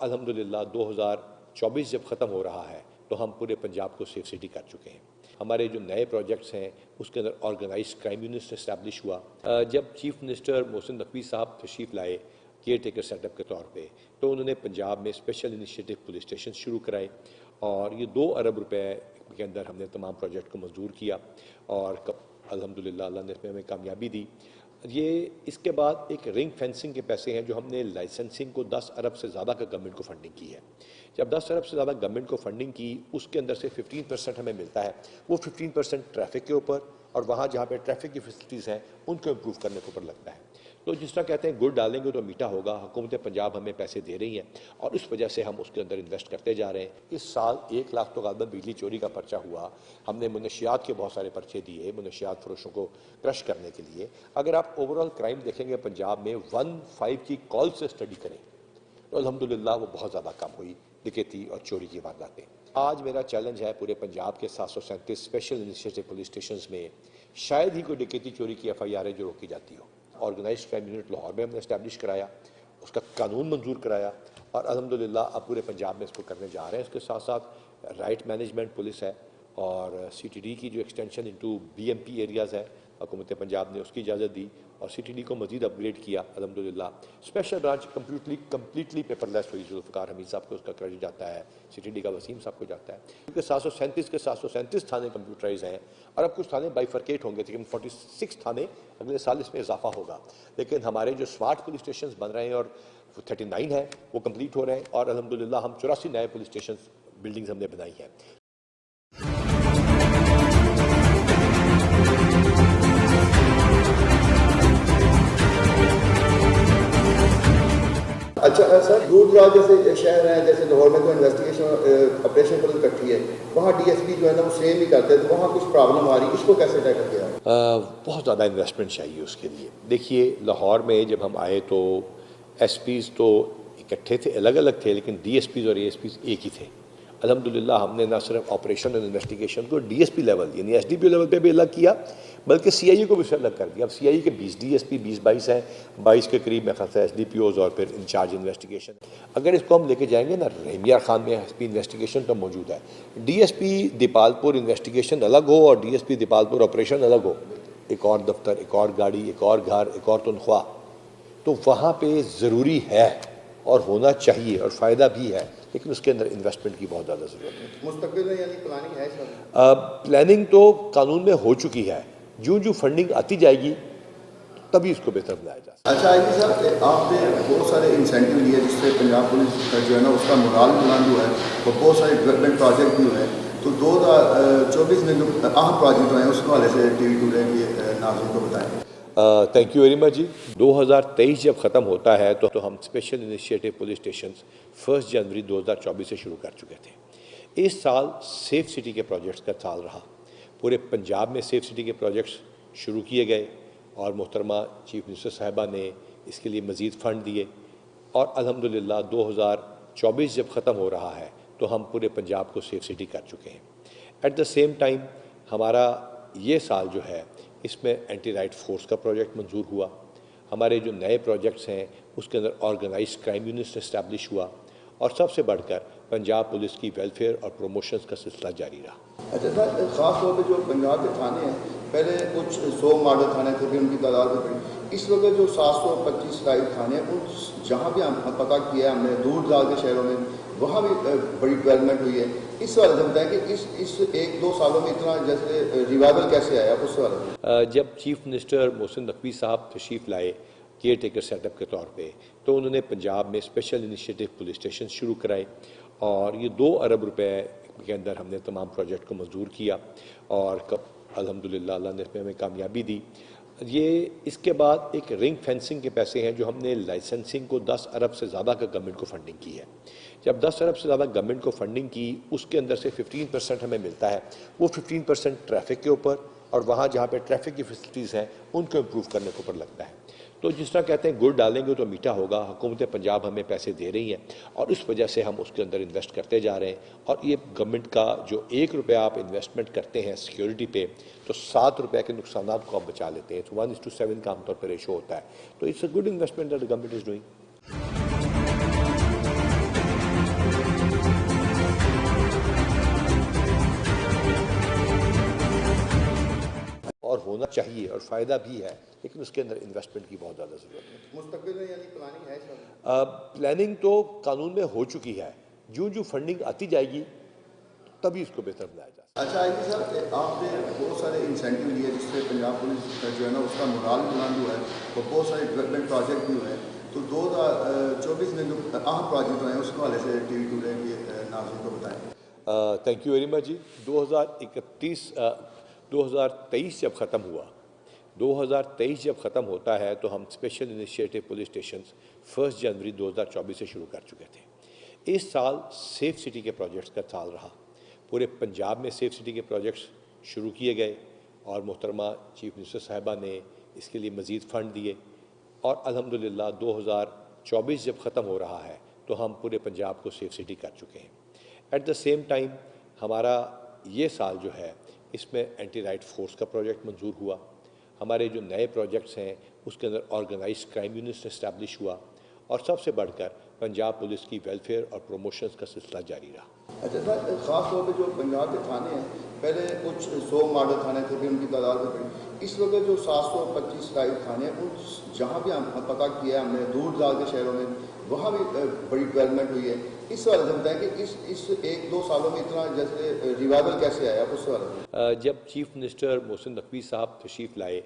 الحمدللہ 2024 جب ختم ہو رہا ہے تو ہم پورے پنجاب کو سیف سٹی کر چکے ہیں۔ ہمارے جو نئے پروجیکٹس ہیں اس کے اندر آرگنائز کرائم یونٹس اسٹیبلش ہوا۔ جب چیف منسٹر محسن نقوی صاحب تشریف لائے کیئر ٹیکر سیٹ اپ کے طور پہ، تو انہوں نے پنجاب میں اسپیشل انیشیٹو پولیس اسٹیشن شروع کرائے، اور یہ 2 ارب روپے کے اندر ہم نے تمام پروجیکٹ کو منظور کیا، اور الحمدللہ اللہ نے اس میں ہمیں کامیابی دی۔ یہ اس کے بعد ایک رنگ فینسنگ کے پیسے ہیں جو ہم نے لائسنسنگ کو 10 ارب سے زیادہ کا گورنمنٹ کو فنڈنگ کی ہے۔ جب 10 ارب سے زیادہ گورنمنٹ کو فنڈنگ کی، اس کے اندر سے 15% ہمیں ملتا ہے، وہ 15% ٹریفک کے اوپر اور وہاں جہاں پہ ٹریفک کی فیسلٹیز ہیں ان کو امپروو کرنے کے اوپر لگتا ہے۔ تو جس طرح کہتے ہیں گڑ ڈالیں گے تو میٹھا ہوگا، حکومت پنجاب ہمیں پیسے دے رہی ہیں اور اس وجہ سے ہم اس کے اندر انویسٹ کرتے جا رہے ہیں۔ اس سال 1 لاکھ تو غالباً بجلی چوری کا پرچہ ہوا، ہم نے منشیات کے بہت سارے پرچے دیے منشیات فروشوں کو کرش کرنے کے لیے۔ اگر آپ اوورال کرائم دیکھیں گے پنجاب میں 15 کی کال سے اسٹڈی کریں تو الحمدللہ وہ بہت زیادہ کم ہوئی، ڈکیتی اور چوری کی وارداتیں۔ آج میرا چیلنج ہے پورے پنجاب کے 737 اسپیشل انیشیٹو پولیس اسٹیشنز میں شاید ہی کوئی ڈکیتی چوری کی FIR ہے جو روکی جاتی ہو۔ آرگنائزڈ کرائم یونٹ لاہور میں ہم نے اسٹیبلش کرایا، اس کا قانون منظور کرایا، اور الحمدللہ اب پورے پنجاب میں اس کو کرنے جا رہے ہیں۔ اس کے ساتھ ساتھ رائٹ مینجمنٹ پولیس ہے، اور CTD کی جو ایکسٹینشن انٹو BMP ایریاز ہے، حکومت پنجاب نے اس کی اجازت دی، اور CTD کو مزید اپ گریڈ کیا الحمدللہ۔ اسپیشل برانچ کمپلیٹلی پیپر لیس ہوئی، ذوالفقار حمید صاحب کو اس کا کریڈٹ جاتا ہے، CTD کا وسیم صاحب کو جاتا ہے، کیونکہ 737 کے 737 تھانے کمپیوٹرائز ہیں، اور اب کچھ تھانے بائیفرکیٹ ہوں گے، لیکن 46 تھانے اگلے سال اس میں اضافہ ہوگا۔ لیکن ہمارے جو سمارٹ پولیس اسٹیشنز بن رہے ہیں اور 39 ہیں وہ کمپلیٹ ہو رہے ہیں، اور الحمدللہ ہم 84 نئے پولیس اسٹیشن بلڈنگز ہم نے بنائی ہیں۔ اچھا سر، دور دراز جیسے شہر ہیں، جیسے لاہور میں تو انویسٹیگیشن آپریشن پولیس کٹھی ہے، وہاں DSP جو ہے نا وہ سیم ہی کرتے ہیں، تو وہاں کچھ پرابلم آ رہی ہے، اس کو کیسے طے کرتے ہیں؟ بہت زیادہ انویسٹمنٹ چاہیے اس کے لیے۔ دیکھیے لاہور میں جب ہم آئے تو SPs تو اکٹھے تھے، الگ الگ تھے، لیکن DSPs اور ASPs ایک ہی تھے۔ الحمدللہ ہم نے نہ صرف آپریشن اور انویسٹیگیشن کو DSP لیول یعنی SDPO لیول پہ بھی الگ کیا، بلکہ CIE کو بھی الگ کر دیا۔ اب CIE کے 20 DSP 20-22 ہیں، 22 کے قریب میں خاصا SDPOs اور پھر انچارج انویسٹیگیشن۔ اگر اس کو ہم لے کے جائیں گے نا، رحیم یار خان میں SP انویسٹیگیشن تو موجود ہے، DSP دیپالپور انویسٹیگیشن الگ ہو اور DSP دیپالپور آپریشن الگ ہو، ایک اور دفتر، ایک اور گاڑی، ایک اور گھر، ایک اور تنخواہ، تو وہاں پہ ضروری ہے اور ہونا چاہیے اور فائدہ بھی ہے، لیکن اس کے اندر انویسٹمنٹ کی بہت زیادہ ضرورت ہے۔ مستقبل میں یعنی پلاننگ ہے سر؟ پلاننگ تو قانون میں ہو چکی ہے، جو فنڈنگ آتی جائے گی تبھی اس کو بہتر بنایا جا سکتا ہے۔ اچھا آئی صاحب، آپ نے بہت سارے انسینٹیو لیے جس سے پنجاب پولیس کا جو ہے نا اس کا مورال بلند ہوا ہے، اور بہت سارے ڈیولپمنٹ پروجیکٹ بھی ہوئے ہیں، تو 2024 میں جو اہم پروجیکٹ ہوئے ہیں اس حوالے سے TV ٹوڈے کے ناظرین کو بتائیں۔ تھینک یو ویری مچ جی۔ 2023 جب ختم ہوتا ہے تو ہم اسپیشل انیشیٹو پولیس اسٹیشنز 1 جنوری 2024 سے شروع کر چکے تھے۔ اس سال سیف سٹی کے پروجیکٹس کا سال رہا، پورے پنجاب میں سیف سٹی کے پروجیکٹس شروع کیے گئے، اور محترمہ چیف منسٹر صاحبہ نے اس کے لیے مزید فنڈ دیے، اور الحمدللہ 2024 جب ختم ہو رہا ہے تو ہم پورے پنجاب کو سیف سٹی کر چکے ہیں۔ ایٹ دا سیم ٹائم ہمارا یہ سال جو ہے اس میں اینٹی رائٹ فورس کا پروجیکٹ منظور ہوا، ہمارے جو نئے پروجیکٹس ہیں اس کے اندر آرگنائزڈ کرائم یونٹس اسٹیبلش ہوا، اور سب سے بڑھ کر پنجاب پولیس کی ویلفیئر اور پروموشنز کا سلسلہ جاری رہا۔ اچھا سر، خاص طور پہ جو پنجاب کے تھانے ہیں، پہلے کچھ 100 ماڈل تھانے تھے، پھر ان کی تعداد میں بڑھی، اس وقت جو 725 ٹائپ تھانے ہیں، ان جہاں بھی ہم پتہ کیا ہے ہم نے دور دراز کے شہروں میں، وہاں بھی بڑی ڈیولپمنٹ ہوئی ہے۔ اس حوالے سے بتائیں کہ اس 1-2 سالوں میں اتنا جیسے ریوائول کیسے آیا اس حوالے سے؟ جب چیف منسٹر محسن نقوی صاحب تشریف لائے کیئر ٹیکر سیٹ اپ کے طور پہ، تو انہوں نے پنجاب میں اسپیشل انیشیٹو پولیس اسٹیشن شروع کرائے، اور یہ 2 ارب روپے کے اندر ہم نے تمام پروجیکٹ کو منظور کیا، اور الحمدللہ اللہ نے اس میں ہمیں کامیابی دی۔ یہ اس کے بعد ایک رنگ فینسنگ کے پیسے ہیں جو ہم نے لائسنسنگ کو 10 ارب سے زیادہ کا گورنمنٹ کو فنڈنگ کی ہے۔ جب 10 ارب سے زیادہ گورنمنٹ کو فنڈنگ کی، اس کے اندر سے 15% ہمیں ملتا ہے، وہ 15% ٹریفک کے اوپر اور وہاں جہاں پہ ٹریفک کی فیسلٹیز ہیں ان کو امپروو کرنے کے اوپر لگتا ہے۔ تو جس طرح کہتے ہیں گڑ ڈالیں گے تو میٹھا ہوگا، حکومت پنجاب ہمیں پیسے دے رہی ہیں اور اس وجہ سے ہم اس کے اندر انویسٹ کرتے جا رہے ہیں، اور یہ گورنمنٹ کا جو 1 روپیہ آپ انویسٹمنٹ کرتے ہیں سیکیورٹی پہ، تو 7 روپے کے نقصانات کو آپ بچا لیتے ہیں۔ تو 1:7 کا عام طور پر ریشو ہوتا ہے، تو it's a good investment that the government is doing۔ ہونا چاہیے اور فائدہ بھی ہے، لیکن اس کے اندر انویسٹمنٹ کی بہت زیادہ ضرورت ہے۔ مستقبل میں یعنی پلاننگ ہے سر؟ پلاننگ تو قانون میں ہو چکی ہے، جو فنڈنگ آتی جائے گی تبھی اس کو بہتر بنایا جا سکتا ہے۔ اچھا آئی جی صاحب، آپ نے بہت سارے انسینٹیو لیے جس سے پنجاب پولیس جو ہے نا اس کا مورال بھی بلند ہوا ہے اور بہت سارے ڈیولپمنٹ پروجیکٹ بھی ہوئے ہیں، تو 2024 میں جو اہم پروجیکٹ ہوئے ہیں اس کے حوالے سے ٹی وی ٹوڈے کے ناظرین کو بتائیں۔ تھینک یو ویری مچ جی۔ 2023 جب ختم ہوا، 2023 جب ختم ہوتا ہے تو ہم اسپیشل انیشیٹو پولیس اسٹیشنز 1 جنوری 2024 سے شروع کر چکے تھے۔ اس سال سیف سٹی کے پروجیکٹس کا سال رہا، پورے پنجاب میں سیف سٹی کے پروجیکٹس شروع کیے گئے اور محترمہ چیف منسٹر صاحبہ نے اس کے لیے مزید فنڈ دیے، اور الحمدللہ 2024 جب ختم ہو رہا ہے تو ہم پورے پنجاب کو سیف سٹی کر چکے ہیں۔ ایٹ دا سیم ٹائم ہمارا یہ سال جو ہے اس میں اینٹی رائٹ فورس کا پروجیکٹ منظور ہوا، ہمارے جو نئے پروجیکٹس ہیں اس کے اندر آرگنائز کرائم یونٹس اسٹیبلش ہوا، اور سب سے بڑھ کر پنجاب پولیس کی ویلفیئر اور پروموشنز کا سلسلہ جاری رہا۔ اچھا سر، خاص طور پہ جو پنجاب کے تھانے ہیں، پہلے کچھ 100 ماڈل تھانے تھے، پھر ان کی تعداد میں بڑھی، اس وقت جو 725 ٹائپ تھانے ہیں، ان جہاں بھی ہم پتہ کیا ہے ہم نے دور دراز کے شہروں میں، وہاں بھی بڑی ڈیولپمنٹ ہوئی ہے۔ اس حوالے سے بتائیں کہ اس 1-2 سالوں میں اتنا جیسے ریوائول کیسے آیا اس حوالے سے؟ جب چیف منسٹر محسن نقوی صاحب تشریف لائے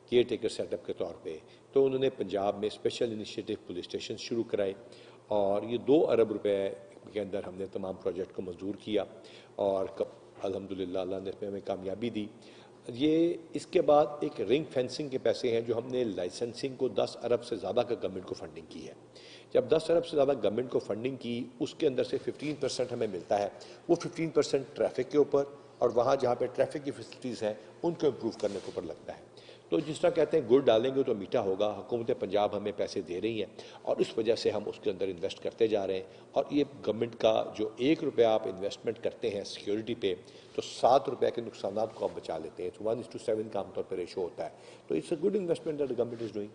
کیئر ٹیکر سیٹ اپ کے طور پہ، تو انہوں نے پنجاب میں اسپیشل انیشیٹو پولیس اسٹیشن شروع کرائے، اور یہ 2 ارب روپے کے اندر ہم نے تمام پروجیکٹ کو منظور کیا، اور الحمدللہ اللہ نے اس میں ہمیں کامیابی دی۔ یہ اس کے بعد ایک رنگ فینسنگ کے پیسے ہیں جو ہم نے لائسنسنگ کو 10 ارب سے زیادہ کا گورنمنٹ کو فنڈنگ کی ہے۔ جب 10 ارب سے زیادہ گورنمنٹ کو فنڈنگ کی، اس کے اندر سے 15% ہمیں ملتا ہے، وہ 15% ٹریفک کے اوپر اور وہاں جہاں پہ ٹریفک کی فیسلٹیز ہیں ان کو امپروو کرنے کے اوپر لگتا ہے۔ تو جس طرح کہتے ہیں گڑ ڈالیں گے تو میٹھا ہوگا، حکومت پنجاب ہمیں پیسے دے رہی ہیں اور اس وجہ سے ہم اس کے اندر انویسٹ کرتے جا رہے ہیں، اور یہ گورنمنٹ کا جو 1 روپیہ آپ انویسٹمنٹ کرتے ہیں سیکیورٹی پہ، تو 7 روپے کے نقصانات کو آپ بچا لیتے ہیں۔ تو 1:7 کا عام طور پہ ریشو ہوتا ہے، تو it's a good investment that government is doing.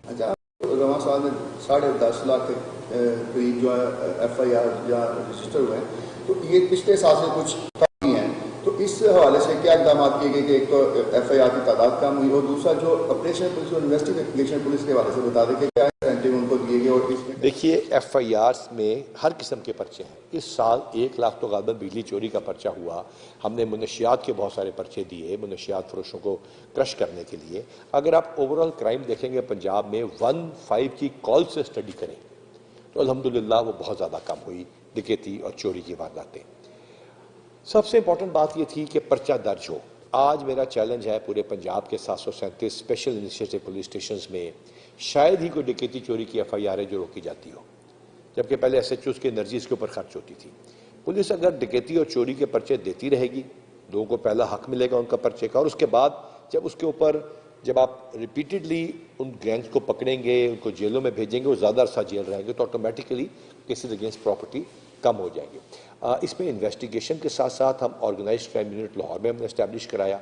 اچھا، رواں سال میں 10.5 لاکھ کے قریب جو ہے FIR یا رجسٹر ہوئے ہیں، تو یہ پچھلے سال سے کچھ کم ہی ہیں، تو اس حوالے سے کیا اقدامات کیے گئے کہ ایک تو FIR کی تعداد کم ہوئی، اور دوسرا جو آپریشن پولیس اور انویسٹیگیشن پولیس کے حوالے سے بتا دیں کہ کیا انسینٹیو ان کو دیے گئے؟ اور اس میں دیکھیے FIRs میں ہر قسم کے پرچے ہیں۔ اس سال 1 لاکھ تو غالباً بجلی چوری کا پرچہ ہوا، ہم نے منشیات کے بہت سارے پرچے دیے منشیات فروشوں کو کرش کرنے کے لیے۔ اگر آپ اوورال کرائم دیکھیں گے پنجاب میں 1-5 کی کال سے اسٹڈی کریں تو الحمدللہ وہ بہت زیادہ کم ہوئی، ڈکیتی اور چوری کی وارداتیں۔ سب سے امپورٹنٹ بات یہ تھی کہ پرچہ درج ہو۔ آج میرا چیلنج ہے پورے پنجاب کے 737 اسپیشل انیشیٹو پولیس اسٹیشنز میں شاید ہی کوئی ڈکیتی چوری کی FIR ہے جو روکی جاتی ہو، جبکہ پہلے SHOs کی انرجی اس کے اوپر خرچ ہوتی تھی۔ پولیس اگر ڈکیتی اور چوری کے پرچے دیتی رہے گی، لوگوں کو پہلا حق ملے گا ان کا پرچے کا، اور اس کے بعد جب اس کے اوپر جب آپ ریپیٹڈلی ان گینگز کو پکڑیں گے، ان کو جیلوں میں بھیجیں گے، وہ زیادہ عرصہ جیل رہیں گے، تو آٹومیٹیکلی کیسز اگینسٹ پراپرٹی کم ہو جائیں گے۔ اس میں انویسٹیگیشن کے ساتھ ساتھ ہم آرگنائزڈ کرائم یونٹ لاہور میں ہم نے اسٹیبلش کرایا،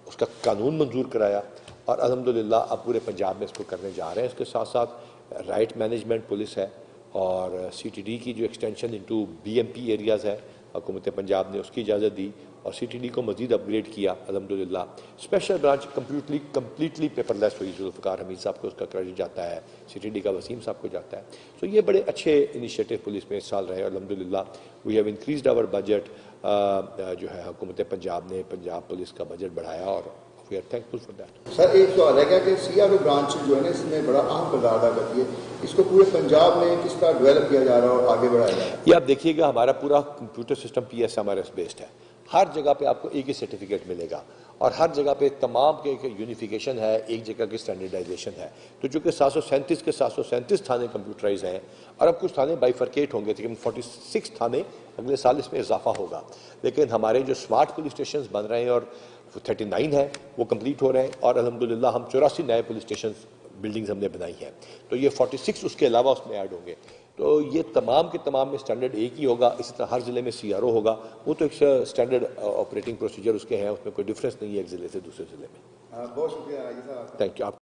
اس کا قانون منظور کرایا، اور الحمدللہ اب پورے پنجاب میں اس کو کرنے جا رہے ہیں۔ اس کے ساتھ ساتھ رائٹ مینجمنٹ پولیس ہے، اور CTD کی جو ایکسٹینشن انٹو BMP ایریاز ہے، حکومت پنجاب نے اس کی اجازت دی، اور CTD کو مزید اپ گریڈ کیا الحمدللہ۔ اسپیشل برانچ کمپلیٹلی پیپر لیس ہوئی، ذوالفقار حمید صاحب کو اس کا کریڈٹ جاتا ہے، CTD کا وسیم صاحب کو جاتا ہے۔ تو یہ بڑے اچھے انیشیٹو پولیس میں اس سال رہے الحمدللہ۔ We have increased our budget, جو ہے حکومت پنجاب نے پنجاب پولیس کا بجٹ بڑھایا، اور we are thankful for that. Sir ایک سوال ہے کہ CRO برانچ جو ہے نا اس میں بڑا اہم کردار ادا کرتی ہے، اس کو پورے پنجاب میں کس طرح ڈیولپ کیا جا رہا ہے اور آگے بڑھایا جا رہا ہے؟ یہ آپ دیکھیے گا ہمارا پورا کمپیوٹر سسٹم PSMRS بیسڈ ہے، ہر جگہ پہ آپ کو ایک ہی سرٹیفکیٹ ملے گا، اور ہر جگہ پہ تمام کے یونیفیکیشن ہے، ایک جگہ کی اسٹینڈرڈائزیشن ہے۔ تو چونکہ 737 کے 737 تھانے کمپیوٹرائز ہیں، اور اب کچھ تھانے بائیفرکیٹ ہوں گے، لیکن 46 تھانے اگلے سال اس میں اضافہ ہوگا۔ لیکن ہمارے جو سمارٹ پولیس اسٹیشنز بن رہے ہیں، اور 39 ہیں وہ کمپلیٹ ہو رہے ہیں، اور الحمدللہ ہم 84 نئے پولیس اسٹیشنز بلڈنگز ہم نے بنائی ہیں، تو یہ 46 اس کے علاوہ اس میں ایڈ ہوں گے۔ تو یہ تمام کے تمام میں اسٹینڈرڈ ایک ہی ہوگا۔ اسی طرح ہر ضلع میں CRO ہوگا، وہ تو ایک اسٹینڈرڈ آپریٹنگ پروسیجر اس کے ہیں، اس میں کوئی ڈفرینس نہیں ہے ایک ضلع سے دوسرے ضلع میں۔ بہت شکریہ عاجز صاحب۔ Thank you.